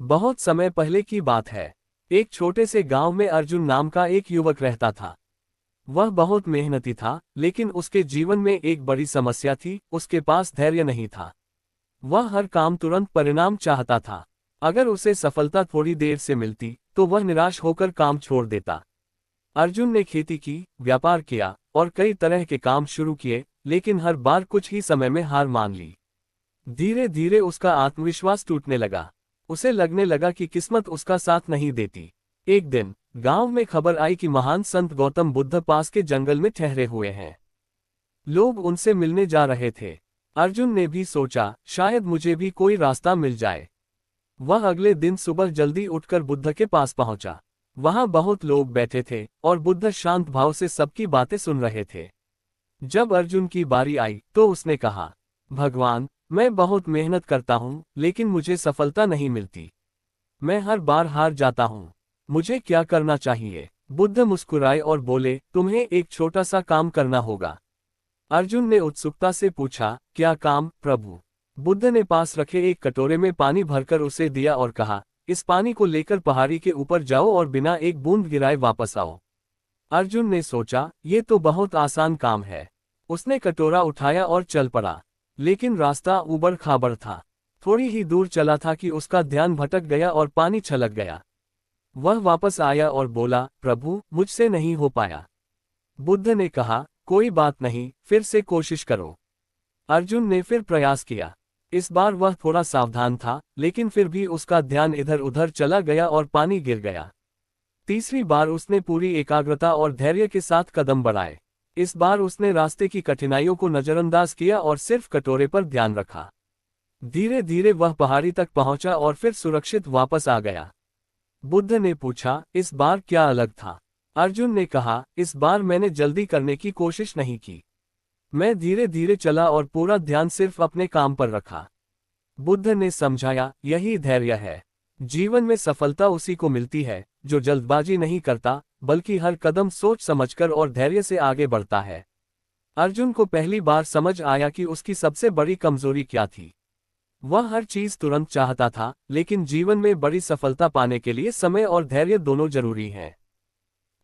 बहुत समय पहले की बात है। एक छोटे से गांव में अर्जुन नाम का एक युवक रहता था। वह बहुत मेहनती था, लेकिन उसके जीवन में एक बड़ी समस्या थी, उसके पास धैर्य नहीं था। वह हर काम तुरंत परिणाम चाहता था। अगर उसे सफलता थोड़ी देर से मिलती, तो वह निराश होकर काम छोड़ देता। अर्जुन ने खेती की, व्यापार किया और कई तरह के काम शुरू किए, लेकिन हर बार कुछ ही समय में हार मान ली। धीरे धीरे उसका आत्मविश्वास टूटने लगा। उसे लगने लगा कि किस्मत उसका साथ नहीं देती। एक दिन गांव में खबर आई कि महान संत गौतम बुद्ध पास के जंगल में ठहरे हुए हैं। लोग उनसे मिलने जा रहे थे। अर्जुन ने भी सोचा, शायद मुझे भी कोई रास्ता मिल जाए। वह अगले दिन सुबह जल्दी उठकर बुद्ध के पास पहुंचा। वहां बहुत लोग बैठे थे और बुद्ध शांत भाव से सबकी बातें सुन रहे थे। जब अर्जुन की बारी आई तो उसने कहा, भगवान, मैं बहुत मेहनत करता हूँ, लेकिन मुझे सफलता नहीं मिलती। मैं हर बार हार जाता हूँ। मुझे क्या करना चाहिए? बुद्ध मुस्कुराए और बोले, तुम्हें एक छोटा सा काम करना होगा। अर्जुन ने उत्सुकता से पूछा, क्या काम, प्रभु? बुद्ध ने पास रखे एक कटोरे में पानी भरकर उसे दिया और कहा, इस पानी को लेकर पहाड़ी के ऊपर जाओ और बिना एक बूंद गिराए वापस आओ। अर्जुन ने सोचा, ये तो बहुत आसान काम है। उसने कटोरा उठाया और चल पड़ा। लेकिन रास्ता ऊबड़ खाबड़ था। थोड़ी ही दूर चला था कि उसका ध्यान भटक गया और पानी छलक गया। वह वापस आया और बोला, प्रभु, मुझसे नहीं हो पाया। बुद्ध ने कहा, कोई बात नहीं, फिर से कोशिश करो। अर्जुन ने फिर प्रयास किया। इस बार वह थोड़ा सावधान था, लेकिन फिर भी उसका ध्यान इधर उधर चला गया और पानी गिर गया। तीसरी बार उसने पूरी एकाग्रता और धैर्य के साथ कदम बढ़ाए। इस बार उसने रास्ते की कठिनाइयों को नजरअंदाज किया और सिर्फ कटोरे पर ध्यान रखा। धीरे धीरे वह पहाड़ी तक पहुंचा और फिर सुरक्षित वापस आ गया। बुद्ध ने पूछा, इस बार क्या अलग था? अर्जुन ने कहा, इस बार मैंने जल्दी करने की कोशिश नहीं की। मैं धीरे धीरे चला और पूरा ध्यान सिर्फ अपने काम पर रखा। बुद्ध ने समझाया, यही धैर्य है। जीवन में सफलता उसी को मिलती है जो जल्दबाजी नहीं करता, बल्कि हर कदम सोच समझकर और धैर्य से आगे बढ़ता है। अर्जुन को पहली बार समझ आया कि उसकी सबसे बड़ी कमजोरी क्या थी। वह हर चीज तुरंत चाहता था, लेकिन जीवन में बड़ी सफलता पाने के लिए समय और धैर्य दोनों जरूरी हैं।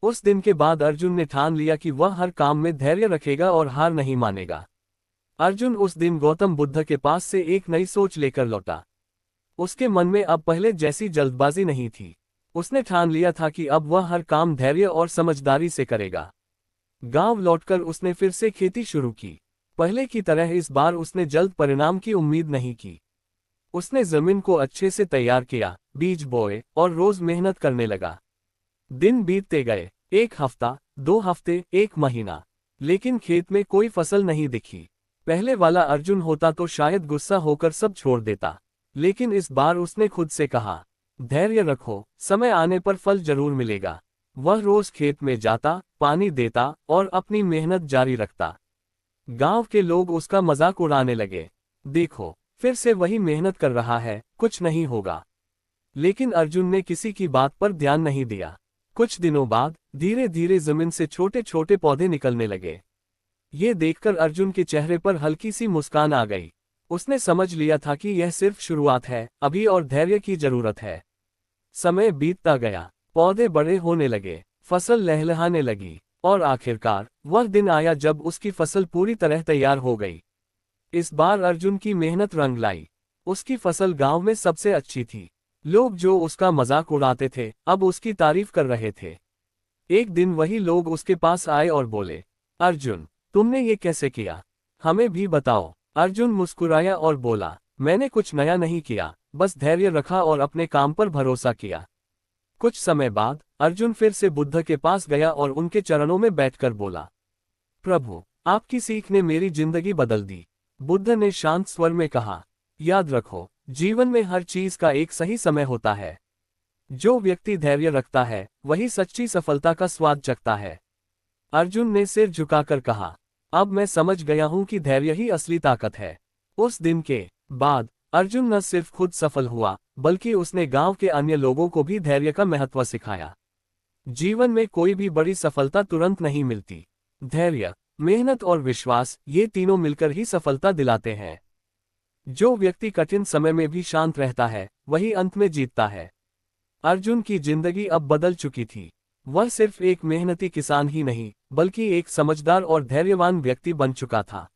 उस दिन के बाद अर्जुन ने ठान लिया कि वह हर काम में धैर्य रखेगा और हार नहीं मानेगा। अर्जुन उस दिन गौतम बुद्ध के पास से एक नई सोच लेकर लौटा। उसके मन में अब पहले जैसी जल्दबाजी नहीं थी। उसने ठान लिया था कि अब वह हर काम धैर्य और समझदारी से करेगा। गांव लौटकर उसने फिर से खेती शुरू की। पहले की तरह इस बार उसने जल्द परिणाम की उम्मीद नहीं की। उसने जमीन को अच्छे से तैयार किया, बीज बोए और रोज मेहनत करने लगा। दिन बीतते गए, 1 हफ्ता, 2 हफ्ते, 1 महीना, लेकिन खेत में कोई फसल नहीं दिखी। पहले वाला अर्जुन होता तो शायद गुस्सा होकर सब छोड़ देता, लेकिन इस बार उसने खुद से कहा, धैर्य रखो, समय आने पर फल जरूर मिलेगा। वह रोज खेत में जाता, पानी देता और अपनी मेहनत जारी रखता। गांव के लोग उसका मजाक उड़ाने लगे, देखो, फिर से वही मेहनत कर रहा है, कुछ नहीं होगा। लेकिन अर्जुन ने किसी की बात पर ध्यान नहीं दिया। कुछ दिनों बाद धीरे धीरे जमीन से छोटे छोटे पौधे निकलने लगे। ये देखकर अर्जुन के चेहरे पर हल्की सी मुस्कान आ गई। उसने समझ लिया था कि यह सिर्फ शुरुआत है, अभी और धैर्य की जरूरत है। समय बीतता गया, पौधे बड़े होने लगे, फसल लहलहाने लगी और आखिरकार वह दिन आया जब उसकी फसल पूरी तरह तैयार हो गई। इस बार अर्जुन की मेहनत रंग लाई। उसकी फसल गांव में सबसे अच्छी थी। लोग जो उसका मजाक उड़ाते थे, अब उसकी तारीफ कर रहे थे। एक दिन वही लोग उसके पास आए और बोले, अर्जुन, तुमने ये कैसे किया? हमें भी बताओ। अर्जुन मुस्कुराया और बोला, मैंने कुछ नया नहीं किया, बस धैर्य रखा और अपने काम पर भरोसा किया। कुछ समय बाद अर्जुन फिर से बुद्ध के पास गया और उनके चरणों में बैठकर बोला, प्रभु, आपकी सीख ने मेरी जिंदगी बदल दी। बुद्ध ने शांत स्वर में कहा, याद रखो, जीवन में हर चीज का एक सही समय होता है। जो व्यक्ति धैर्य रखता है, वही सच्ची सफलता का स्वाद चखता है। अर्जुन ने सिर झुकाकर कहा, अब मैं समझ गया हूं कि धैर्य ही असली ताकत है। उस दिन के बाद अर्जुन न सिर्फ खुद सफल हुआ, बल्कि उसने गांव के अन्य लोगों को भी धैर्य का महत्व सिखाया। जीवन में कोई भी बड़ी सफलता तुरंत नहीं मिलती। धैर्य, मेहनत और विश्वास, ये तीनों मिलकर ही सफलता दिलाते हैं। जो व्यक्ति कठिन समय में भी शांत रहता है वही अंत में जीतता है। अर्जुन की जिंदगी अब बदल चुकी थी। वह सिर्फ एक मेहनती किसान ही नहीं बल्कि एक समझदार और धैर्यवान व्यक्ति बन चुका था।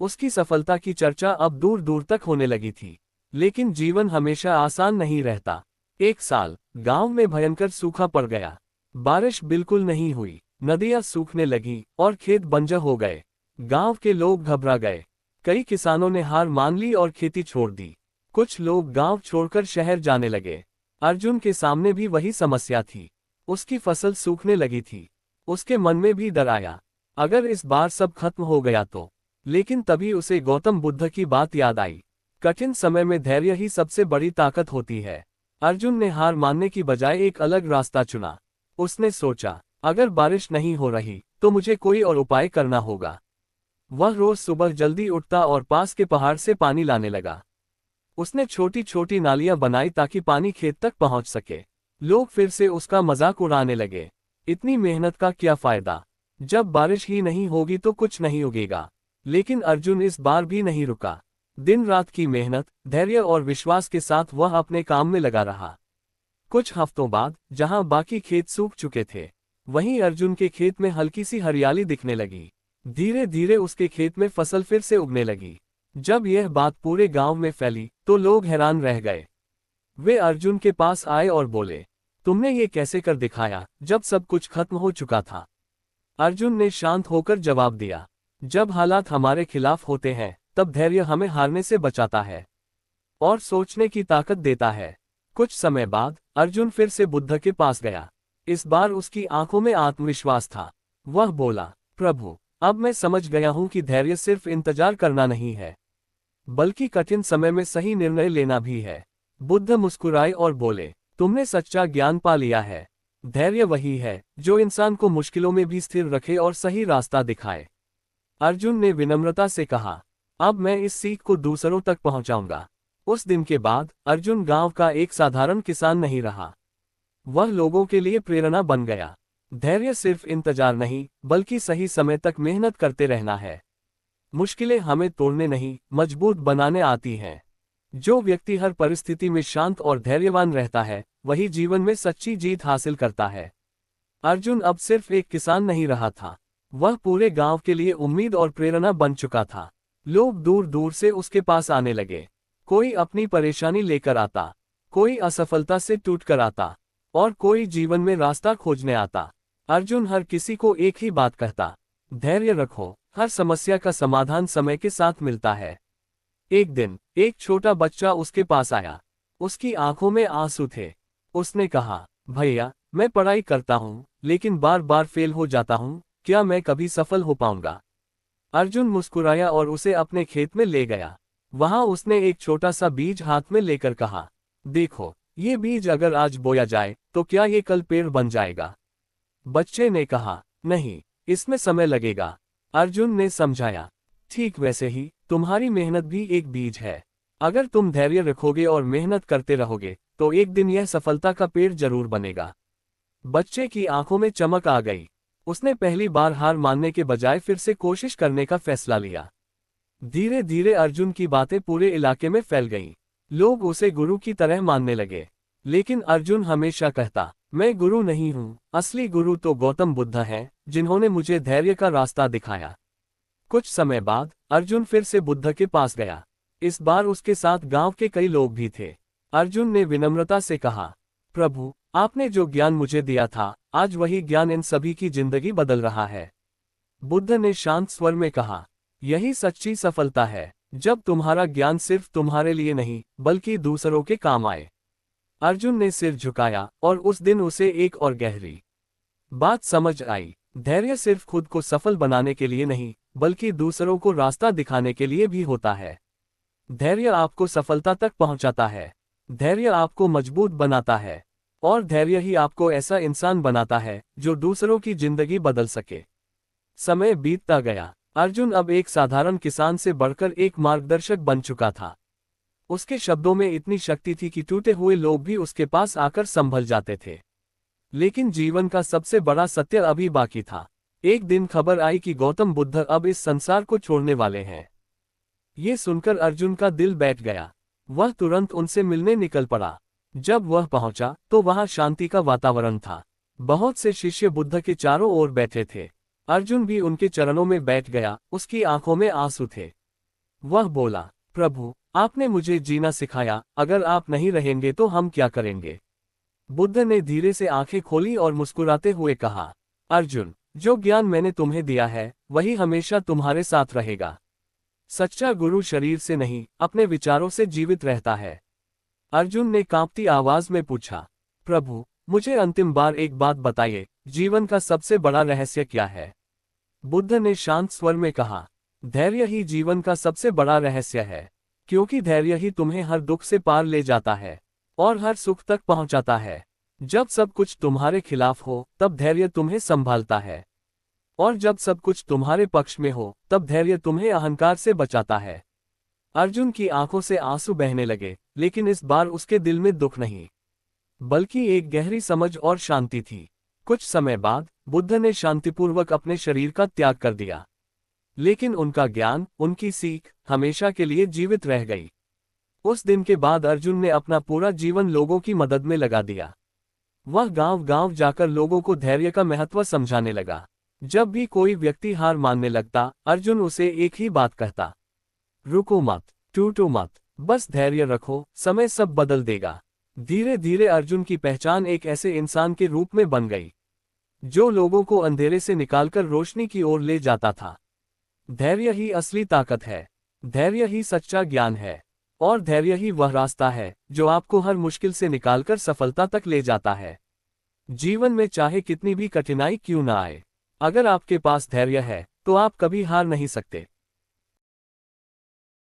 उसकी सफलता की चर्चा अब दूर दूर तक होने लगी थी। लेकिन जीवन हमेशा आसान नहीं रहता। एक साल गांव में भयंकर सूखा पड़ गया। बारिश बिल्कुल नहीं हुई, नदियां सूखने लगीं और खेत बंजर हो गए। गांव के लोग घबरा गए। कई किसानों ने हार मान ली और खेती छोड़ दी। कुछ लोग गांव छोड़कर शहर जाने लगे। अर्जुन के सामने भी वही समस्या थी। उसकी फसल सूखने लगी थी। उसके मन में भी डर आया, अगर इस बार सब खत्म हो गया तो। लेकिन तभी उसे गौतम बुद्ध की बात याद आई। कठिन समय में धैर्य ही सबसे बड़ी ताकत होती है। अर्जुन ने हार मानने की बजाय एक अलग रास्ता चुना। उसने सोचा, अगर बारिश नहीं हो रही तो मुझे कोई और उपाय करना होगा। वह रोज सुबह जल्दी उठता और पास के पहाड़ से पानी लाने लगा। उसने छोटी छोटी नालियां बनाई ताकि पानी खेत तक पहुंच सके। लोग फिर से उसका मजाक उड़ाने लगे, इतनी मेहनत का क्या फायदा, जब बारिश ही नहीं होगी तो कुछ नहीं उगेगा। लेकिन अर्जुन इस बार भी नहीं रुका। दिन रात की मेहनत, धैर्य और विश्वास के साथ वह अपने काम में लगा रहा। कुछ हफ्तों बाद जहां बाकी खेत सूख चुके थे, वहीं अर्जुन के खेत में हल्की सी हरियाली दिखने लगी। धीरे धीरे उसके खेत में फसल फिर से उगने लगी। जब यह बात पूरे गांव में फैली तो लोग हैरान रह गए। वे अर्जुन के पास आए और बोले, तुमने ये कैसे कर दिखाया जब सब कुछ खत्म हो चुका था। अर्जुन ने शांत होकर जवाब दिया, जब हालात हमारे खिलाफ होते हैं तब धैर्य हमें हारने से बचाता है और सोचने की ताकत देता है। कुछ समय बाद अर्जुन फिर से बुद्ध के पास गया। इस बार उसकी आंखों में आत्मविश्वास था। वह बोला, प्रभु, अब मैं समझ गया हूं कि धैर्य सिर्फ इंतजार करना नहीं है बल्कि कठिन समय में सही निर्णय लेना भी है। बुद्ध मुस्कुराए और बोले, तुमने सच्चा ज्ञान पा लिया है। धैर्य वही है जो इंसान को मुश्किलों में भी स्थिर रखे और सही रास्ता दिखाए। अर्जुन ने विनम्रता से कहा, अब मैं इस सीख को दूसरों तक पहुंचाऊंगा। उस दिन के बाद अर्जुन गांव का एक साधारण किसान नहीं रहा। वह लोगों के लिए प्रेरणा बन गया। धैर्य सिर्फ इंतजार नहीं बल्कि सही समय तक मेहनत करते रहना है। मुश्किलें हमें तोड़ने नहीं मजबूत बनाने आती हैं। जो व्यक्ति हर परिस्थिति में शांत और धैर्यवान रहता है वही जीवन में सच्ची जीत हासिल करता है। अर्जुन अब सिर्फ एक किसान नहीं रहा था, वह पूरे गांव के लिए उम्मीद और प्रेरणा बन चुका था। लोग दूर दूर से उसके पास आने लगे। कोई अपनी परेशानी लेकर आता, कोई असफलता से टूटकर आता और कोई जीवन में रास्ता खोजने आता। अर्जुन हर किसी को एक ही बात कहता, धैर्य रखो, हर समस्या का समाधान समय के साथ मिलता है। एक दिन एक छोटा बच्चा उसके पास आया। उसकी आंखों में आंसू थे। उसने कहा, भैया, मैं पढ़ाई करता हूँ लेकिन बार बार फेल हो जाता हूँ, क्या मैं कभी सफल हो पाऊंगा। अर्जुन मुस्कुराया और उसे अपने खेत में ले गया। वहां उसने एक छोटा सा बीज हाथ में लेकर कहा, देखो, ये बीज अगर आज बोया जाए तो क्या ये कल पेड़ बन जाएगा। बच्चे ने कहा, नहीं, इसमें समय लगेगा। अर्जुन ने समझाया, ठीक वैसे ही तुम्हारी मेहनत भी एक बीज है। अगर तुम धैर्य रखोगे और मेहनत करते रहोगे तो एक दिन यह सफलता का पेड़ जरूर बनेगा। बच्चे की आंखों में चमक आ गई। उसने पहली बार हार मानने के बजाय फिर से कोशिश करने का फैसला लिया। धीरे धीरे अर्जुन की बातें पूरे इलाके में फैल गईं। लोग उसे गुरु की तरह मानने लगे। लेकिन अर्जुन हमेशा कहता, मैं गुरु नहीं हूँ, असली गुरु तो गौतम बुद्ध हैं, जिन्होंने मुझे धैर्य का रास्ता दिखाया। कुछ समय बाद अर्जुन फिर से बुद्ध के पास गया। इस बार उसके साथ गांव के कई लोग भी थे। अर्जुन ने विनम्रता से कहा, प्रभु, आपने जो ज्ञान मुझे दिया था, आज वही ज्ञान इन सभी की जिंदगी बदल रहा है। बुद्ध ने शांत स्वर में कहा, यही सच्ची सफलता है, जब तुम्हारा ज्ञान सिर्फ तुम्हारे लिए नहीं बल्कि दूसरों के काम आए। अर्जुन ने सिर झुकाया और उस दिन उसे एक और गहरी बात समझ आई। धैर्य सिर्फ खुद को सफल बनाने के लिए नहीं बल्कि दूसरों को रास्ता दिखाने के लिए भी होता है। धैर्य आपको सफलता तक पहुंचाता है। धैर्य आपको मजबूत बनाता है और धैर्य ही आपको ऐसा इंसान बनाता है जो दूसरों की जिंदगी बदल सके। समय बीतता गया। अर्जुन अब एक साधारण किसान से बढ़कर एक मार्गदर्शक बन चुका था। उसके शब्दों में इतनी शक्ति थी कि टूटे हुए लोग भी उसके पास आकर संभल जाते थे। लेकिन जीवन का सबसे बड़ा सत्य अभी बाकी था। एक दिन खबर आई कि गौतम बुद्ध अब इस संसार को छोड़ने वाले हैं। ये सुनकर अर्जुन का दिल बैठ गया। वह तुरंत उनसे मिलने निकल पड़ा। जब वह पहुंचा तो वहां शांति का वातावरण था। बहुत से शिष्य बुद्ध के चारों ओर बैठे थे। अर्जुन भी उनके चरणों में बैठ गया, उसकी आंखों में आंसू थे। वह बोला, प्रभु, आपने मुझे जीना सिखाया, अगर आप नहीं रहेंगे तो हम क्या करेंगे? बुद्ध ने धीरे से आंखें खोली और मुस्कुराते हुए कहा, अर्जुन, जो ज्ञान मैंने तुम्हें दिया है वही हमेशा तुम्हारे साथ रहेगा। सच्चा गुरु शरीर से नहीं, अपने विचारों से जीवित रहता है। अर्जुन ने कांपती आवाज में पूछा, प्रभु, मुझे अंतिम बार एक बात बताइए, जीवन का सबसे बड़ा रहस्य क्या है? बुद्ध ने शांत स्वर में कहा, धैर्य ही जीवन का सबसे बड़ा रहस्य है, क्योंकि धैर्य ही तुम्हें हर दुख से पार ले जाता है और हर सुख तक पहुंचाता है। जब सब कुछ तुम्हारे खिलाफ हो तब धैर्य तुम्हें संभालता है, और जब सब कुछ तुम्हारे पक्ष में हो तब धैर्य तुम्हें अहंकार से बचाता है। अर्जुन की आंखों से आंसू बहने लगे, लेकिन इस बार उसके दिल में दुख नहीं, बल्कि एक गहरी समझ और शांति थी। कुछ समय बाद बुद्ध ने शांतिपूर्वक अपने शरीर का त्याग कर दिया, लेकिन उनका ज्ञान, उनकी सीख हमेशा के लिए जीवित रह गई। उस दिन के बाद अर्जुन ने अपना पूरा जीवन लोगों की मदद में लगा दिया। वह गांव-गांव जाकर लोगों को धैर्य का महत्व समझाने लगा। जब भी कोई व्यक्ति हार मानने लगता, अर्जुन उसे एक ही बात कहता, रुको मत, टूटो मत, बस धैर्य रखो, समय सब बदल देगा। धीरे धीरे अर्जुन की पहचान एक ऐसे इंसान के रूप में बन गई, जो लोगों को अंधेरे से निकालकर रोशनी की ओर ले जाता था। धैर्य ही असली ताकत है, धैर्य ही सच्चा ज्ञान है, और धैर्य ही वह रास्ता है जो आपको हर मुश्किल से निकालकर सफलता तक ले जाता है। जीवन में चाहे कितनी भी कठिनाई क्यों ना आए, अगर आपके पास धैर्य है तो आप कभी हार नहीं सकते।